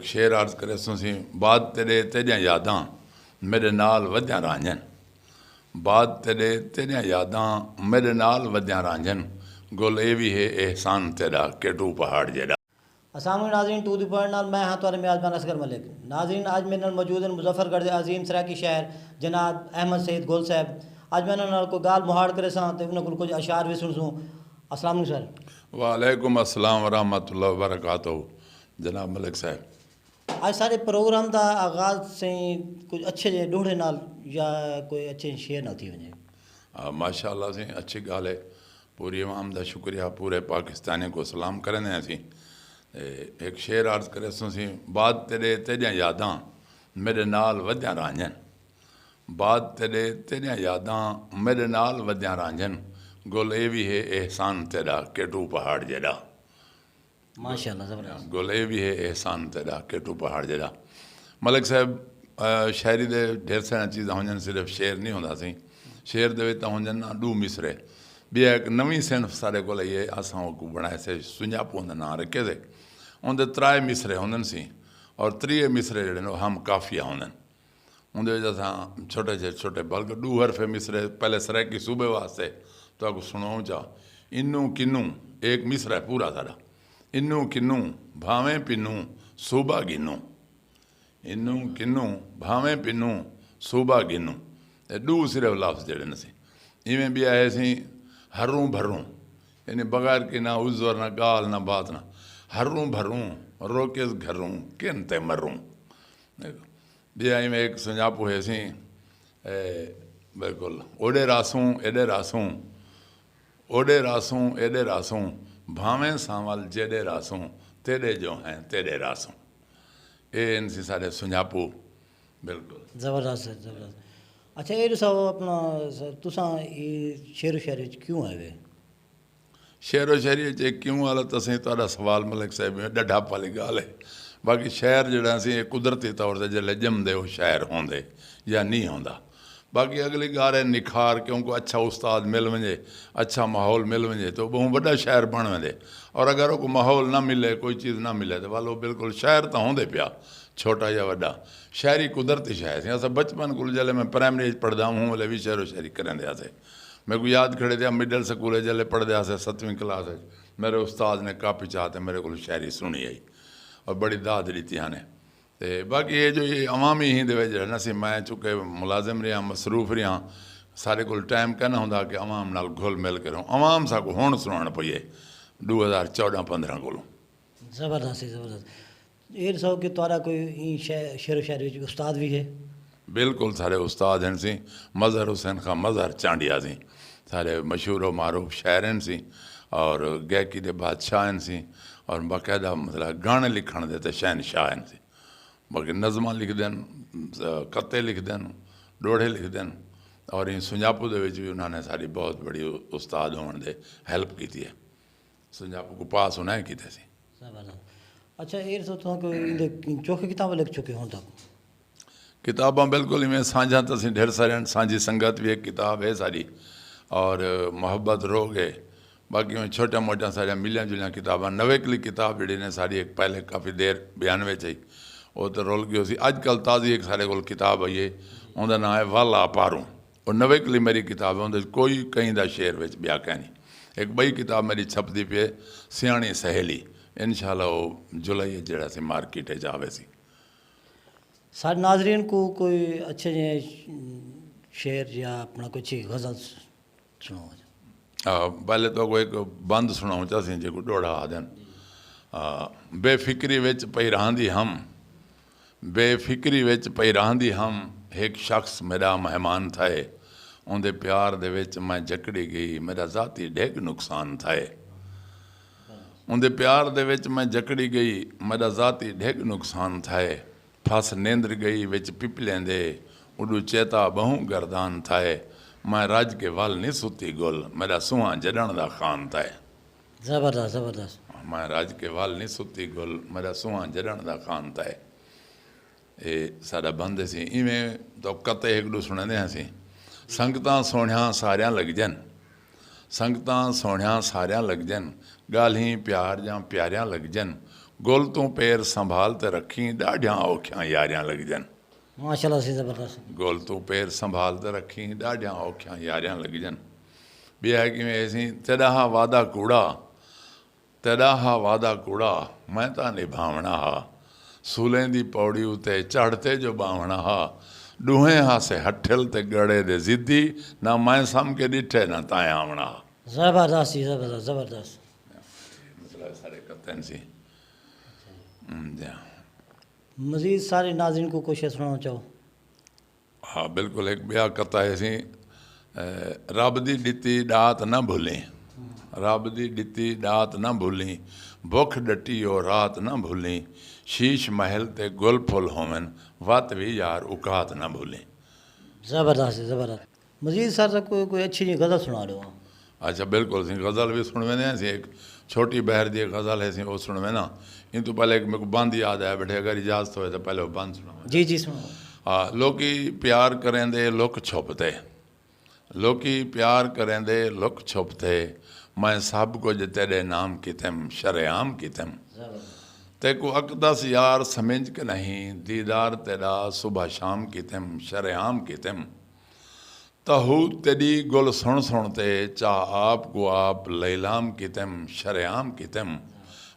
شیر عرض کرے سی بات تیرے تیریاں یاداں میرے نال ودیاں رانجن بات تیرے تیریاں یاداں میرے نال ودیاں رانجن گل اے بھی ہے احسان تیرا کیٹو پہاڑ جیڑا۔ السلام علیکم ناظرین، ٹو دی پوائنٹ نال میں ہاں تھوڑے میزبان اصغر ملک۔ ناظرین آج میرے نال موجود ہیں مظفر گڑھ دے عظیم سرائکی شاعر جناب احمد سعید گل صاحب۔ آج میں انہاں نال کوئی گال مہاڑ کرے ساں تے انہاں کول کچھ اشعار بھی سن۔ السلام علیکم سر۔ وعلیکم السلام ورحمۃ اللہ وبرکاتہ جناب ملک صاحب۔ آج سارے پروگرام دا آغاز سے کچھ اچھے جے ڈوڑے نال یا کوئی اچھے شعر نال تھی ونجے۔ ماشاء اللہ سے اچھی گال ہے، پوری عوام دا شکریہ، پورے پاکستانی کو سلام کریں سی۔ ایک شعر عرض کرے سی بات تیرے تیریاں یاداں میرے نال ودیاں رانجن بات تیرے تیریاں یاداں میرے نال ودیاں رانجن گل اے بھی ہے احسان تیرا کیٹو پہاڑ جیڑا۔ ماشاءاللہ زبردست۔ گل اے بھی ہے احسان تیرا کیٹو پہاڑ جیڑا۔ ملک صاحب شاعری دے ڈھیر سارا چیزاں ہونجن، صرف شعر نہیں ہوندا سی، شعر دے وچ ہونجن ڈو مصرے بھی ایک نویں صنف سارے کول آئی ہے، اساں کو بنائے سے سنجاپو ہوندا ناں رکھے سے اندر ترائے مصرے ہوندن سی اور تریے مصرے جڑے نے ہم قافیہ ہوندن اندر وچ اساں چھوٹے چھوٹے بلکہ ڈو حرف مصرے پہلے سرائکی صوبے واسطے تو آپ کو سناؤں چاہ انو کنوں ایک مصرا ہے پورا سارا، انو کنوں بھاویں پنوں صوبہ گنوں، انو کنوں بھاویں پنوں صوبہ گنوں، ڈو صرف لفظ جڑے نے سی۔ ایویں بھی آئے سی ہروں بھروں، یعنی بغیر کہ نہ عذر نہ گال نہ بات نہ ہروں بھروں روکز گھروں کن تے مروں۔ بھی آئی میں ایک سنجاپو ہے سی بالکل اوڑے راسوں ایڈے راسوں اوڑے راسوں ایڈے راسوں بھاویں سانول جیڑے راسوں تیرے جو ہیں تیرے راسوں۔ اے ان سی سارے سنجاپو بالکل زبردست ہے زبردست۔ اچھا یہ دسو اپنا تساں یہ شعر و شاعری کیوں آئے ہوئے؟ شعر و شاعری کیوں والا تسیں تہاڈا سوال ملک صاحب میں ڈڈھا والی گال ہے۔ باقی شاعر جڑا سی یہ قدرتی طور سے جلے جمدے وہ شاعر ہوندے یا نہیں ہوندا۔ باقی اگلی گال ہے نکھار کیونکہ اچھا استاد مل ونجے اچھا ماحول مل ونجے تو بہت بڑا شاعر بن وندے، اور اگر وہ ماحول نہ ملے کوئی چیز نہ ملے تو والو بالکل شاعر تو ہوندے پیا چھوٹا یا وڈا۔ شاعری قدرتی شاعر سی۔ اساں بچپن کو جلے میں پرائمری پڑھدا ہوں ولے بھی شعر و شاعری کرن دیا سے۔ میں کو یاد کھڑے دیا مڈل سکول جلے پڑھ دیا سے 7ویں کلاس ہے، میرے استاد نے کاپی چاہتے میرے کو شاعری سنی آئی اور بڑی داد دیتی ہاں نے۔ باقی یہ جو یہ عوامی ہی دے وچ نا سی میں چونکہ ملازم رہا مصروف رہا سارے کول ٹائم کہنا ہوندا کہ عوام نال گھل مل کے رہوں، عوام سا کو ہون سنان پئی ہے 2014-15 کولوں۔ زبردست زبردست۔ یہ دسو کہ تہاڈا کوئی شعر و شاعری استاد بھی ہے؟ بالکل سارے استاد ہیں سی، مظہر حسین خان مظہر چانڈیا سی سارے مشہور و معروف شاعر ہیں سی اور گائکی دے بادشاہ ہیں سی اور باقاعدہ مطلب گانے لکھن دے تے شہنشاہ ہیں سی۔ باقی نظماں لکھ دین، قطے لکھ دین، ڈوڑے لکھ دین، اور ان سنجاپو دے وچ بھی انہوں نے ساری بہت بڑی استاد ہون دے ہیلپ کیتی ہے، سنجاپو کو پاس انہیں کیتے سی۔ زبردست۔ اچھا یہ دسو تساں کوئی چوکھی کتابیں لکھ چکے ہوں تک؟ کتاباں بالکل میں سانجھا تسی ڈھیر سارے سانجھی سنگت بھی ایک کتاب ہے ساری اور محبت روگ ہے، باقی میں چھوٹا موٹا سارا ملیاں جلیاں کتاباں۔ نویکلی کتاب جڑی نے ساری ایک پہلے کافی دیر 92 چاہی وہ تو رول گئی سی۔ اج کل تازی ایک سارے کول کتاب آئی ہے ان کا نام ہے والا پاروں، اور نویکلی میری کتاب ہے اندر کوئی کہیں دا شعر وچ بیا کہ نہیں۔ ایک بئی کتاب میری چھپتی پی ہے سیاਣੀ سہیلی، انشاءاللہ وہ جولائی جڑا سی مارکیٹ جاوے سی۔ سارے ناظرین کو کوئی اچھے شعر یا اپنا کوئی اچھی غزل سناؤ۔ پہلے تو کوئی ایک بند سناؤں چاہتے ہیں جو ڈوڑا آدھن بے فکری وچ پئی رہندی ہم، بے فکری وچ پئی رہندی ہم ایک شخص میرا مہمان تھائے، ان دے پیار دے وچ میں جکڑی گئی میرا ذاتی ڈھگ نقصان تھائے، ان دے پیار دے وچ میں جکڑی گئی میرا ذاتی ڈھگ نقصان تھائے، پھس نیندر گئی وچ پپلیں دے اڈو چیتا بہوں گردان تھائے، میں رج کے ول نہیں ستی گل میرا سوہاں جڑن دا خان تھائے۔ زبردست زبردست۔ میں رج کے ول نہیں ستی گل میرا سوہاں جڑن دا خان تھائے۔ یہ سارا بندے سی ایویں تو قطعے ایک دو سنے دے سی۔ سنگتاں سوہنیاں ساریاں لگ جن، سنگتاں سوہنیاں ساریاں لگ جن، گالہیں پیار جاں پیاریاں لگ جن، گل تو پیر سنبھال تے رکھی ڈاڈیاں اوکھیاں یاریاں لگ جن ماشاءاللہ سی زبردست گل تو پیر سنبھال تے رکھی ڈاڈیاں اوکھیاں یاریاں لگ جن بیا ہے کہ میں ایسی تیرا ہا وعدہ کوڑا تیرا ہا وعدہ کوڑا میں تا نبھاونا ہا سولیں دی پوڑی اتے چڑھتے جو باونا ہا ڈوہیں ہاں سے ہٹھل تے گڑے دے زدی نہ میں سم کے ڈٹھے نہ تائیں آونا ہا زبردست سی زبردست زبردست مطلب سارے کتن سی مزید سارے ناظرین کو کوشش سنانا چاہو ہاں بالکل ایک بیا کتا ہے سی رب دی ڈتی ڈات نہ بھولیں رب دی ڈتی ڈات نہ بھولیں بکھ ڈٹی اور رات نہ بھولیں شیش محل تے گل پھل ہومن وات بھی یار اوقات نہ بھولیں زبردست سی زبردست مزید سر کوئی اچھی جی غزل سنا رہے ہو اچھا بالکل سی غزل بھی سن میں سی ایک چھوٹی بہر دی ایک غزل ہے سی وہ سن میں نا ان تو پہلے ایک میرے کو بند یاد آیا بیٹھے اگر اجازت ہوئے تو پہلے وہ بند سنا جی جی سنو ہاں لوکی پیار کریں دے لک چھپتے لوکی پیار کریں دے لک چھپتے میں سب کو تیرے نام کیتم شرعام کیتم تے کو اقدس یار سمجھ کے نہیں دیدار تیرا صبح شام کیتم شرعام کیتم تہود تیری گل سن سنتے چاہ آپ کو آپ لیلام کیتم شرعام کیتم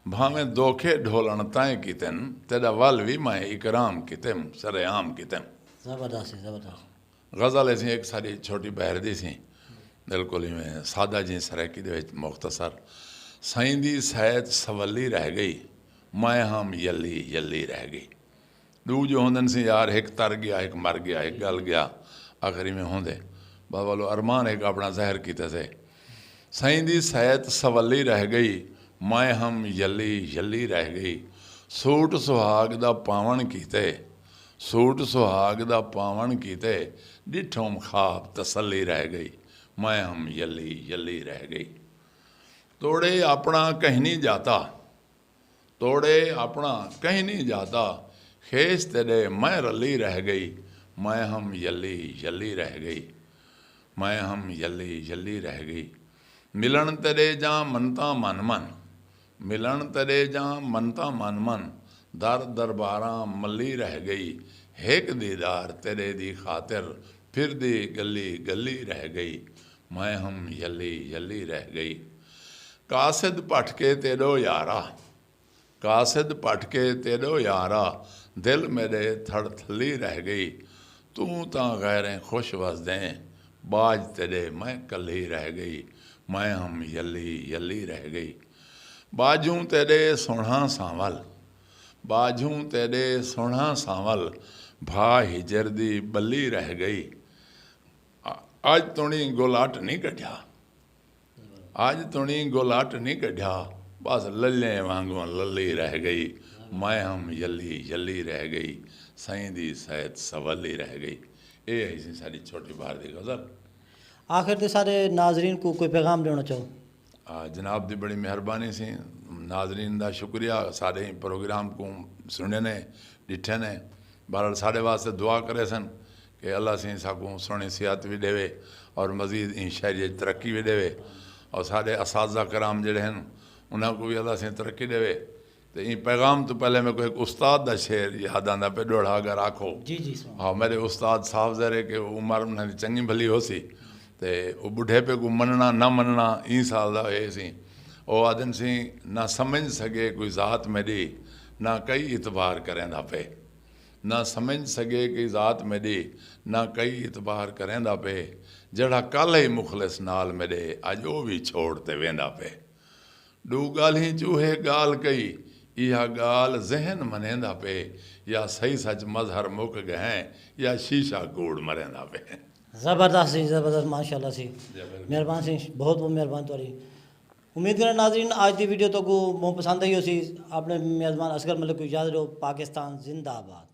بھاویں دوکھے ڈھولن تائیں کیتن تیرا والوی میں اکرام کیتم شرعام کیتم زبردست سی زبردست غزل ایسی ایک ساری چھوٹی بہر دی سی بالکل ہی میں سادہ جی سریکی دے مختصر سائیں دی سیت سولی رہ گئی میں ہم یلی یلی رہ گئی دو جو ہوندن سی یار ایک تر گیا ایک مر گیا ایک گل گیا آخری میں ہوندے بابالو ارمان ایک اپنا زہر کیتے سے سائیں دی سیت سولی رہ گئی میں ہم یلی یلی رہ گئی سوٹ سہاگ دا پاون کیتے سوٹ سہاگ دا پاون کیتے ڈٹھوم خواب تسلی رہ گئی میں ہم یلی یلی رہ گئی توڑے اپنا کہیں نہیں جاتا توڑے اپنا کہیں نہیں جاتا خیش تیرے میں رلی رہ گئی میں ہم یلی یلی رہ گئی میں ہم یلی یلی رہ گئی ملن تیرے جاں منتا من من ملن تیرے جاں منتا من من در درباراں ملی رہ گئی ایک دیدار تیرے دی خاطر پھر دی گلی گلی رہ گئی میں ہم یلی یلی رہ گئی قاصد پٹ کے تیرو یارا قاصد پٹ کے تیرو یارا دل میرے تھڑ تھلی رہ گئی تو تاں غیریں خوش وز دیں باج تیرے میں کلی رہ گئی میں ہم یلی یلی رہ گئی باجوں تیرے سونا سانول باجوں تیرے سونا سانول بھا ہجر دی بلی رہ گئی آج تونی گولاٹ نہیں کٹھا آج تونی گولاٹ نہیں کٹھا بس للیں وانگوں للی رہ گئی میں ہم یلی یلی رہ گئی سائیں دی سیت سولی رہ گئی اے ایسی ساری چھوٹی بار دی غزل آخر تے سارے ناظرین کو کوئی پیغام دینا چاہو جناب دی بڑی مہربانی سی ناظرین دا شکریہ سارے پروگرام کو سننے نے ڈٹھے نے بہرحال سارے واسطے دعا کرے سن کہ اللہ سی ساکوں سونی صحت بھی دے اور مزید ان شہری ترقی بھی دے اور سارے اساتذہ کرام جڑے ہیں انہاں کو بھی اللہ سے ترقی دے تو یہ پیغام تو پہلے میں کوئی ایک استاد دا شعر یاد آندا پہ ڈوڑا اگر آکھو جی جی سنو ہاں میرے استاد صاحب ذرے کہ عمر انہیں چنگی بھلی ہو سی تے وہ بڑھے پہ کو مننا نہ مننا این سال دا ہوئے سی او آدن سی نہ سمجھ سکے کوئی ذات میری نہ کئی اعتبار کریں دا پہ نہ سمجھ سکے کوئی ذات میری نہ کئی اعتبار کریں دا پہ جڑا کل ہی مخلص نال میرے اج وہ بھی چھوڑتے ویندا پہ ڈو گال ہی چوہے گال کئی یہ گال ذہن منیندا پہ یا صحیح سچ مظہر مک گئیں یا شیشہ کوڑ مریندا پہ زبردست سی زبردست ماشاءاللہ سی مہربان سی بہت بہت مہربان تاری امید کریں ناظرین آج دی ویڈیو تو کو بہت پسند آئی ہو سی آپ نے میزبان اصغر ملک کو اجازت دو پاکستان زندہ آباد